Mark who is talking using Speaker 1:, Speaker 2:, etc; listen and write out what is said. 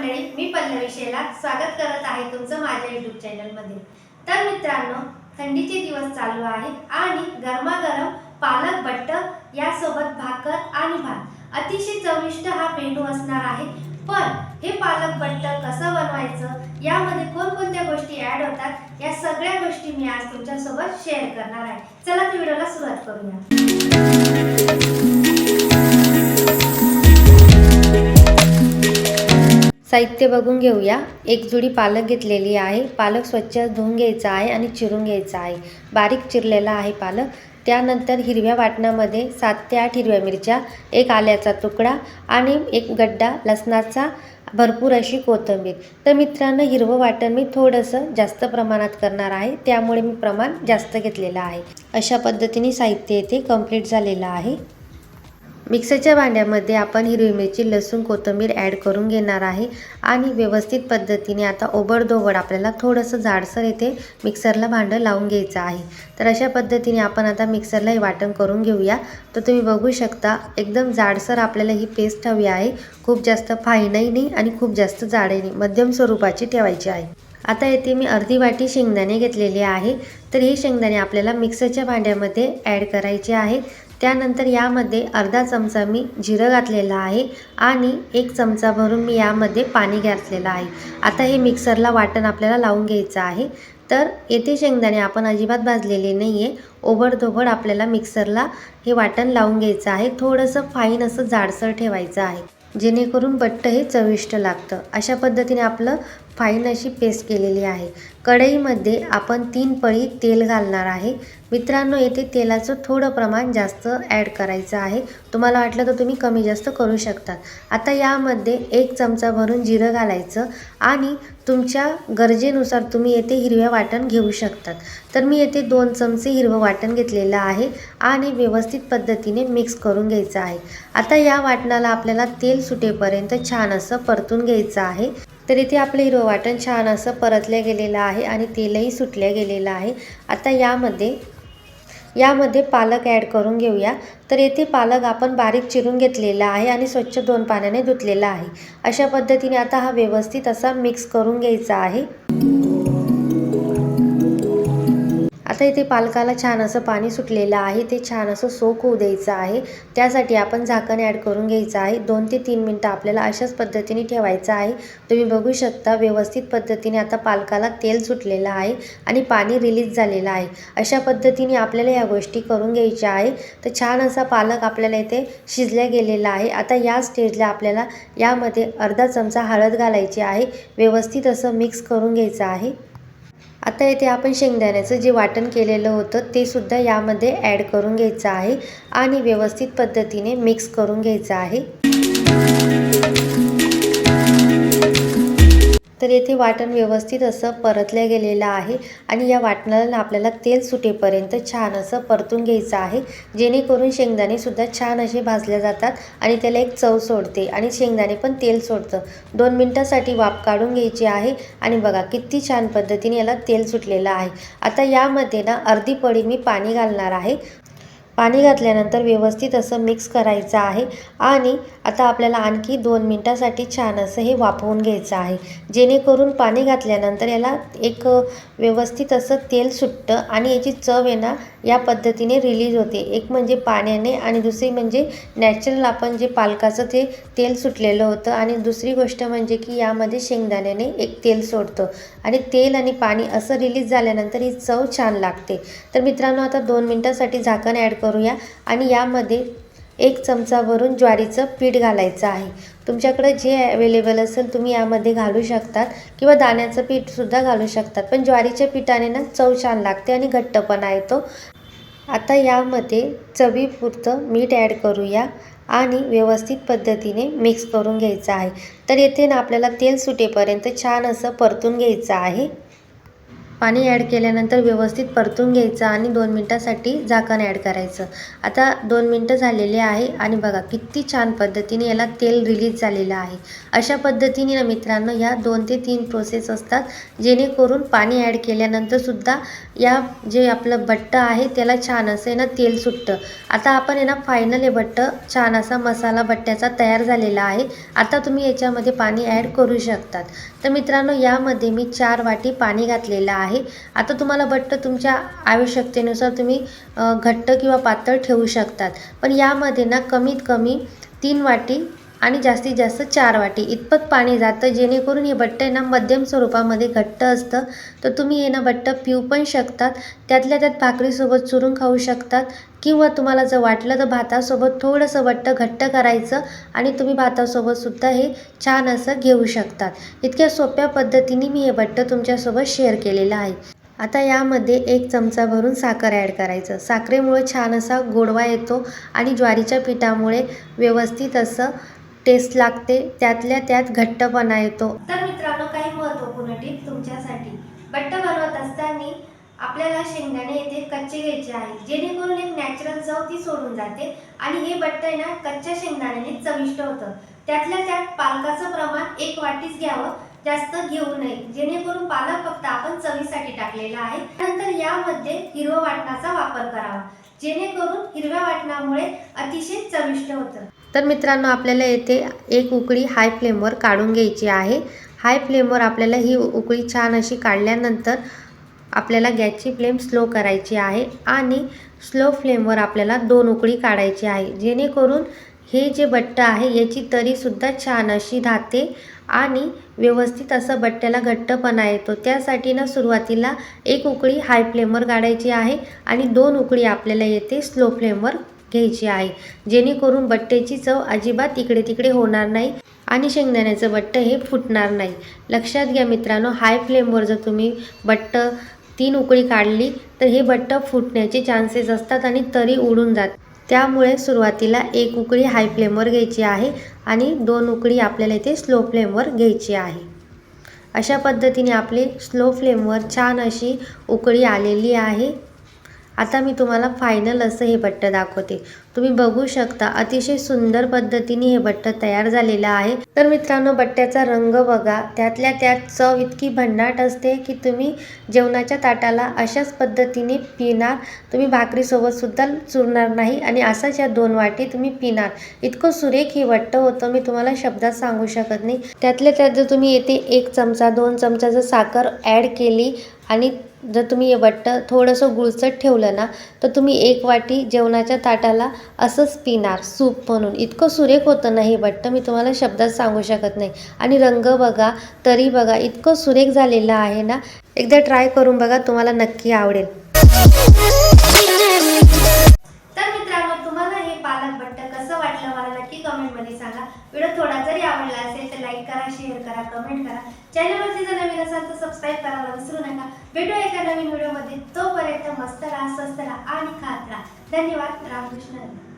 Speaker 1: मंडळी, मी पल्लवी शेला स्वागत करत आहे तुमचं माझ्या YouTube चॅनलमध्ये। तर मित्रांनो, थंडीचे दिवस चालू आहेत आणि गरमागरम पालक बट्ट यासोबत भाकर आणि भात अतिशय चविष्ट हा मेनू असणार आहे। पण हे पालक बट्ट कसं बनवायचं, यामध्ये कोणकोणत्या गोष्टी ॲड होतात, या सगळ्या गोष्टी मी आज तुमच्यासोबत शेअर करणार आहे। चला तर व्हिडिओला सुरुवात करूया। साहित्य बघून घेऊया। एक जुडी पालक घेतलेली आहे। पालक स्वच्छ धुवून घ्यायचा आहे आणि चिरून घ्यायचा आहे। बारीक चिरलेला आहे पालक। त्यानंतर हिरव्या वाटणामध्ये 7 ते 8 हिरव्या मिरच्या, एक आल्याचा तुकडा आणि एक गड्डा लसणाचा, भरपूर अशी कोथिंबीर। तर मित्रांनो, हिरवं वाटण मी थोडंसं जास्त प्रमाणात करणार आहे, त्यामुळे मी प्रमाण जास्त घेतलेलं आहे। अशा पद्धतीने साहित्य इथे कंप्लीट झालेलं आहे। मिक्सरच्या भांड्यामध्ये आपण हिरवी मिरची, लसूण, कोथिंबीर ॲड करून घेणार आहे आणि व्यवस्थित पद्धतीने आता ओबडधोबड आपल्याला थोडंसं जाडसर इथे मिक्सरला भांडं लावून घ्यायचं आहे। तर अशा पद्धतीने आपण आता मिक्सरला हे वाटण करून घेऊया। तर तुम्ही बघू शकता, एकदम जाडसर आपल्याला ही पेस्ट हवी आहे। खूप जास्त फाईनही नाही आणि खूप जास्त जाडही नाही, मध्यम स्वरूपाची ठेवायची आहे। आता येथे मी अर्धी वाटी शेंगदाणे घेतलेले आहे। तर हे शेंगदाणे आपल्याला मिक्सरच्या भांड्यामध्ये ॲड करायचे आहेत। त्यानंतर यामध्ये अर्धा चमचा मी जिरं घातलेलं आहे आणि 1 चमचा भरून मी यामध्ये पाणी घातलेलं आहे। आता हे मिक्सरला वाटण आपल्याला लावून घ्यायचं आहे। तर येथे शेंगदाणे आपण अजिबात भाजलेले नाही आहे, ओबडधोबड आपल्याला मिक्सरला हे वाटण लावून घ्यायचं आहे। थोडंसं फाईन असं जाडसर ठेवायचं आहे, जेणेकरून बट्ट हे चविष्ट लागतं। अशा पद्धतीने आपलं फाईन अशी पेस्ट केलेली आहे। कढईमध्ये आपण 3 पळी तेल घालणार आहे। मित्रांनो, येथे तेलाचं थोडं प्रमाण जास्त ॲड करायचं आहे। तुम्हाला वाटलं तर तुम्ही कमी जास्त करू शकता। आता यामध्ये 1 चमचा भरून जिरं घालायचं आणि तुमच्या गरजेनुसार तुम्ही येथे हिरव्या वाटण घेऊ शकतात। तर मी येथे 2 चमचे हिरवं वाटण घेतलेलं आहे आणि व्यवस्थित पद्धतीने मिक्स करून घ्यायचं आहे। आता या वाटणाला आपल्याला तेल सुटेपर्यंत छान असं परतून घ्यायचं आहे। तर इथे आपलं हिरवं वाटण छान असं परतलं गेलेलं आहे आणि तेलही सुटलं गेलेलं आहे। आता यामध्ये पालक ॲड करून घेऊया। तर येथे पालक आपण बारीक चिरून घेतलेला आहे आणि स्वच्छ 2 पाण्याने धुतलेला आहे। अशा पद्धतीने आता हा व्यवस्थित असा मिक्स करून घ्यायचा आहे। आता इथे पालकाला छान असं पाणी सुटलेलं आहे, ते छान असं सोक होऊ द्यायचं आहे। त्यासाठी आपण झाकण ॲड करून घ्यायचं आहे। 2 ते 3 मिनटं आपल्याला अशाच पद्धतीने ठेवायचं आहे। तुम्ही बघू शकता, व्यवस्थित पद्धतीने आता पालकाला तेल सुटलेलं आहे आणि पाणी रिलीज झालेलं आहे। अशा पद्धतीने आपल्याला या गोष्टी करून घ्यायच्या आहे। तर छान असा पालक आपल्याला इथे शिजल्या गेलेला आहे। आता या स्टेजला आपल्याला यामध्ये अर्धा चमचा हळद घालायची आहे। व्यवस्थित असं मिक्स करून घ्यायचं आहे। आता येथे आपण शेंगदाण्याचं जे वाटण केलेलं होतं ते सुद्धा यामध्ये ॲड करून घ्यायचं आहे आणि व्यवस्थित पद्धतीने मिक्स करून घ्यायचं आहे। तर येथे वाटण व्यवस्थित असं परतलं गेलेलं आहे आणि या वाटणाला आपल्याला तेल सुटेपर्यंत छान असं परतून घ्यायचं आहे, जेणेकरून शेंगदाणे सुद्धा छान असे भाजले जातात आणि त्याला एक चव सोडते आणि शेंगदाणे पण तेल सोडतं। 2 मिनिटांसाठी वाफ काढून घ्यायची आहे आणि बघा किती छान पद्धतीने याला तेल सुटलेलं आहे। आता यामध्ये अर्धी पळी मी पाणी घालणार आहे। पाणी घातल्यानंतर व्यवस्थित असं मिक्स करायचं आहे आणि आता आपल्याला आणखी 2 मिनिटांसाठी छान असं हे वाफवून घ्यायचं आहे, जेणेकरून पाणी घातल्यानंतर याला एक व्यवस्थित असं तेल सुटतं आणि याची चव आहे ना या पद्धतीने रिलीज होते। एक म्हणजे पाण्याने आणि दुसरी म्हणजे नॅचरल आपण जे पालकाचं ते तेल सुटलेलं होतं आणि दुसरी गोष्ट म्हणजे की यामध्ये शेंगदाण्याने एक तेल सोडतं आणि तेल आणि पाणी असं रिलीज झाल्यानंतर ही चव छान लागते। तर मित्रांनो, आता 2 मिनिटांसाठी झाकण ॲड करूया आणि यामध्ये 1 चमचा भरून ज्वारीचं पीठ घालायचं आहे। तुमच्याकडे जे अवेलेबल असेल तुम्ही यामध्ये घालू शकतात किंवा दाण्याचं पीठसुद्धा घालू शकतात, पण ज्वारीच्या पिठाने ना चव छान लागते आणि घट्टपणा येतो। आता यामध्ये चवीपुरतं मीठ ॲड करूया आणि व्यवस्थित पद्धतीने मिक्स करून घ्यायचं आहे। तर येथे ना आपल्याला तेल सुटेपर्यंत छान असं परतून घ्यायचं आहे। पाणी ॲड केल्यानंतर व्यवस्थित परतून घ्यायचं आणि 2 मिनटासाठी झाकण ॲड करायचं। आता 2 मिनटं झालेले आहे आणि बघा किती छान पद्धतीने याला तेल रिलीज झालेलं आहे। अशा पद्धतीने ना मित्रांनो या 2 ते 3 प्रोसेस असतात, जेणेकरून पाणी ॲड केल्यानंतर सुद्धा या जे आपलं बट्ट आहे त्याला छान असं ना तेल सुटतं। आता आपण आहे ना फायनल हे बट्ट छान असा मसाला बट्ट्याचा तयार झालेला आहे। आता तुम्ही याच्यामध्ये पाणी ॲड करू शकतात। तर मित्रांनो यामध्ये मी 4 वाटी पाणी घातलेलं आहे। आता तुम्हाला बट्ट तुमच्या आवश्यकतेनुसार तुम्ही घट्ट किंवा पातळ ठेवू शकतात, पण यामध्ये ना कमीत कमी 3 वाटी आणि जास्तीत जास्त 4 वाटी इतपत पाणी जातं, जेणेकरून हे बट्ट आहे ना मध्यम स्वरूपामध्ये घट्ट असतं। तर तुम्ही हे ना बट्ट पिऊ पण शकतात, त्यातल्या त्यात भाकरीसोबत चुरून खाऊ शकतात, किंवा तुम्हाला जर वाटलं तर भातासोबत थोडंसं बट्ट घट्ट करायचं आणि तुम्ही भातासोबत सुद्धा हे छान असं घेऊ शकतात। इतक्या सोप्या पद्धतीने मी हे बट्ट तुमच्यासोबत शेअर केलेलं आहे। आता यामध्ये 1 चमचा भरून साखर ॲड करायचं। साखरेमुळे छान असा गोडवा येतो आणि ज्वारीच्या पिठामुळे व्यवस्थित असं टेस्ट लागते, त्यातल्या त्यात घट्टपणा येतो। तर मित्रांनो काही महत्त्वपूर्ण टिप तुमच्यासाठी, बट्ट बनवत असताना आपल्याला शेंगदाणे येथे कच्चे घ्यायचे आहे, जेणेकरून एक नॅचरल चव ती सोडून जाते आणि हे बट्ट आहे ना कच्च्या शेंगदाण्याने चविष्ट होतं। त्यातल्या त्यात पालकाचं प्रमाण 1 वाटीच घ्यावं, जास्त घेऊ नये, जेणेकरून पालक फक्त आपण चवीसाठी टाकलेला आहे। नंतर यामध्ये हिरवा वाटणाचा वापर करावा, जेणेकरून हिरव्या वाटणामुळे अतिशय चविष्ट होतं। तर मित्रांनो आपल्याला येथे 1 उकळी हाय फ्लेमवर काढून घ्यायची आहे। हाय फ्लेमवर आपल्याला ही उकळी छान अशी काढल्यानंतर आपल्याला गॅसची फ्लेम स्लो करायची आहे आणि स्लो फ्लेमवर आपल्याला 2 उकळी काढायची आहे, जेणेकरून हे जे बट्ट आहे याची तरीसुद्धा छान अशी राहते आणि व्यवस्थित असं बट्ट्याला घट्टपणा येतो। त्यासाठी ना सुरुवातीला 1 उकळी हाय फ्लेमवर काढायची आहे आणि 2 उकळी आपल्याला येथे स्लो फ्लेमवर घ्यायची आहे, जेणेकरून बट्ट्याची चव अजिबात इकडे तिकडे होणार नाही आणि शेंगदाण्याचं बट्ट हे फुटणार नाही। लक्षात घ्या मित्रांनो, हाय फ्लेमवर जर तुम्ही बट्ट 3 उकळी काढली तर हे बट्ट फुटण्याचे चान्सेस असतात आणि तरी उडून जाते। त्यामुळे सुरुवातीला 1 उकळी हाय फ्लेमवर घ्यायची आहे आणि 2 उकळी आपल्याला इथे स्लो फ्लेमवर घ्यायची आहे। अशा पद्धतीने आपले स्लो फ्लेमवर छान अशी उकळी आलेली आहे। आता मी तुम्हाला फायनल असं हे बट्ट दाखवते। तुम्ही बघू शकता अतिशय सुंदर पद्धतीने हे बट्ट तयार झालेलं आहे। तर मित्रांनो बट्ट्याचा रंग बघा, त्यातल्या त्यात चव इतकी भन्नाट असते की तुम्ही जेवणाच्या ताटाला अशाच पद्धतीने पिणार, तुम्ही भाकरीसोबत सुद्धा चुरणार नाही आणि असाच या 2 वाटी तुम्ही पिणार। इतकं सुरेख हे बट्ट होतं, मी तुम्हाला शब्दात सांगू शकत नाही। त्यातल्या त्यात जर तुम्ही येथे 1 चमचा 2 चमचा जर साखर ॲड केली आणि जर तुम्ही हे बट्ट थोडंसं गुळचट ठेवलं ना, तर तुम्ही 1 वाटी जेवणाच्या ताटाला असंच पिणार सूप म्हणून। इतकं सुरेख होतं ना हे बट्ट, मी तुम्हाला शब्दात सांगू शकत नाही। आणि रंग बघा, तरी बघा, इतकं सुरेख झालेलं आहे ना, एकदा ट्राय करून बघा, तुम्हाला नक्की आवडेल। तर मित्रांनो तुम्हाला हे पालक बट्ट कसं वाटलं मला नक्की कमेंटमध्ये सांगा। व्हिडिओ थोडा जरी आवडला असेल तर लाईक करा, शेअर करा, कमेंट करा। चॅनलवरती जर नवीन असाल तर सबस्क्राईब करायला विसरू नका। भेटूया एका नवीन व्हिडिओमध्ये, तोपर्यंत मस्त राहा, स्वस्त राहा आणि खात राहा। धन्यवाद। रामकृष्ण हरी।